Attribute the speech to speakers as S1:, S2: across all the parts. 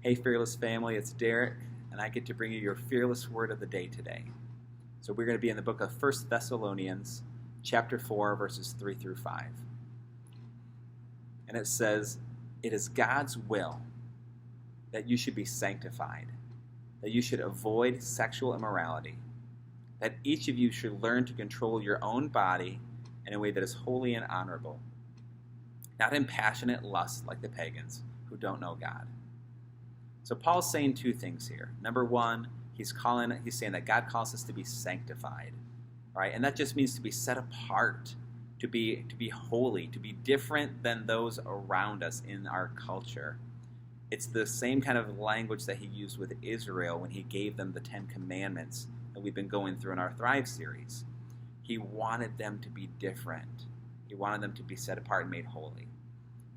S1: Hey, Fearless family, it's Derek, and I get to bring you your fearless word of the day today. So we're going to be in the book of 1 Thessalonians, chapter 4, verses 3 through 5. And it says, "It is God's will that you should be sanctified, that you should avoid sexual immorality, that each of you should learn to control your own body in a way that is holy and honorable, not in passionate lust like the pagans who don't know God." So Paul's saying two things here. Number one, he's saying that God calls us to be sanctified, right? And that just means to be set apart, to be holy, to be different than those around us in our culture. It's the same kind of language that he used with Israel when he gave them the 10 Commandments that we've been going through in our Thrive series. He wanted them to be different. He wanted them to be set apart and made holy.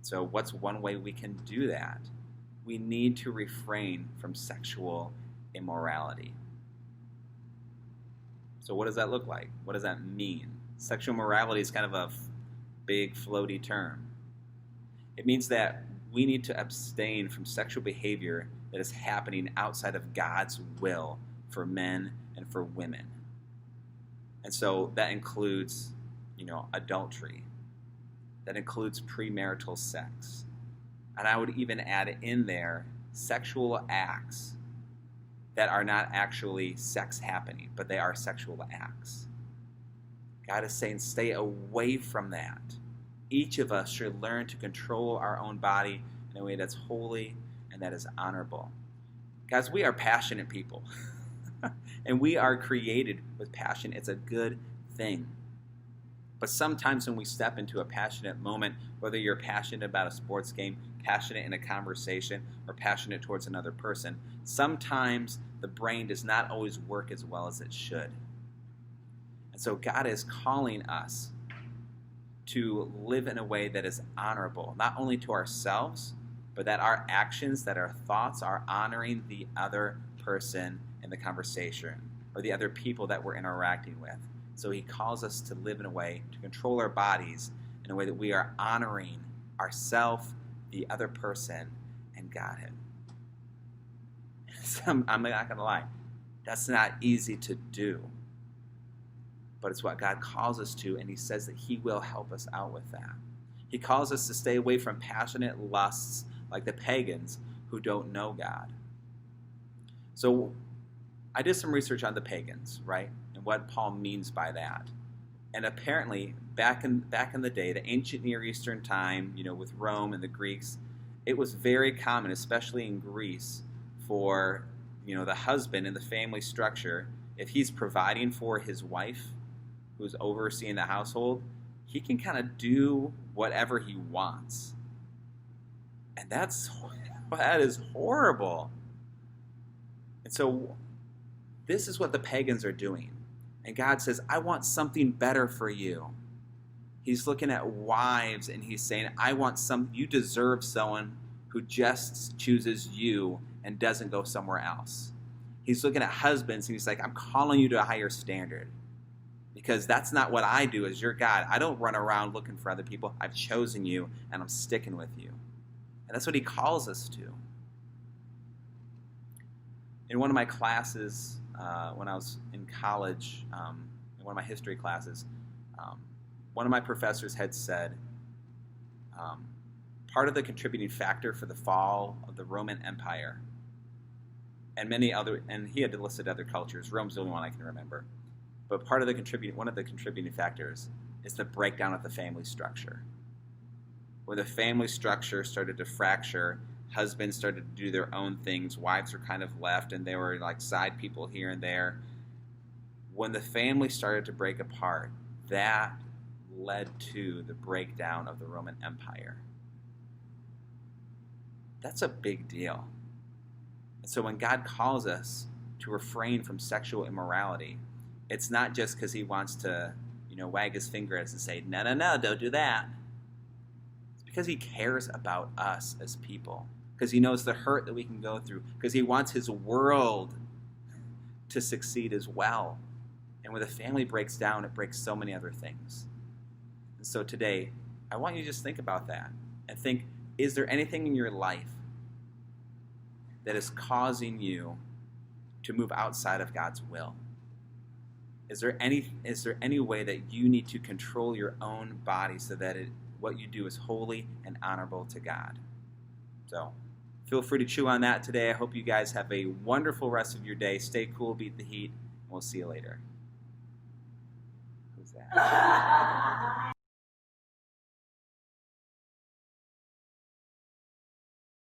S1: So what's one way we can do that? We need to refrain from sexual immorality. So what does that look like? What does that mean? Sexual morality is kind of a big, floaty term. It means that we need to abstain from sexual behavior that is happening outside of God's will for men and for women. And so that includes, adultery. That includes premarital sex. And I would even add in there sexual acts that are not actually sex happening, but they are sexual acts. God is saying stay away from that. Each of us should learn to control our own body in a way that's holy and that is honorable. Guys, we are passionate people. And we are created with passion. It's a good thing. But sometimes when we step into a passionate moment, whether you're passionate about a sports game, passionate in a conversation, or passionate towards another person, sometimes the brain does not always work as well as it should. And so God is calling us to live in a way that is honorable, not only to ourselves, but that our actions, that our thoughts are honoring the other person in the conversation or the other people that we're interacting with. So he calls us to live in a way, to control our bodies in a way that we are honoring ourselves, the other person, and God. I'm not going to lie. That's not easy to do. But it's what God calls us to, and he says that he will help us out with that. He calls us to stay away from passionate lusts like the pagans who don't know God. So I did some research on the pagans, right? And what Paul means by that. And apparently, back in the day, the ancient Near Eastern time, with Rome and the Greeks, it was very common, especially in Greece, for, the husband in the family structure, if he's providing for his wife, who's overseeing the household, he can kind of do whatever he wants. And that is horrible. And so this is what the pagans are doing. And God says, I want something better for you. He's looking at wives and he's saying, you deserve someone who just chooses you and doesn't go somewhere else. He's looking at husbands and he's like, I'm calling you to a higher standard. Because that's not what I do as your God. I don't run around looking for other people. I've chosen you and I'm sticking with you. And that's what he calls us to. In one of my classes, when I was in college, in one of my history classes, one of my professors had said, part of the contributing factor for the fall of the Roman Empire, and he had listed other cultures, Rome's the only one I can remember, but one of the contributing factors is the breakdown of the family structure. When the family structure started to fracture, husbands started to do their own things, wives were kind of left, and they were like side people here and there. When the family started to break apart, that led to the breakdown of the Roman Empire. That's a big deal. And so when God calls us to refrain from sexual immorality, it's not just because he wants to, wag his finger at us and say, no, don't do that. It's because he cares about us as people. Because he knows the hurt that we can go through. Because he wants his world to succeed as well. And when the family breaks down, it breaks so many other things. And so today, I want you to just think about that. And think, is there anything in your life that is causing you to move outside of God's will? Is there any way that you need to control your own body so that what you do is holy and honorable to God? So feel free to chew on that today. I hope you guys have a wonderful rest of your day. Stay cool, beat the heat, and we'll see you later. Who's that?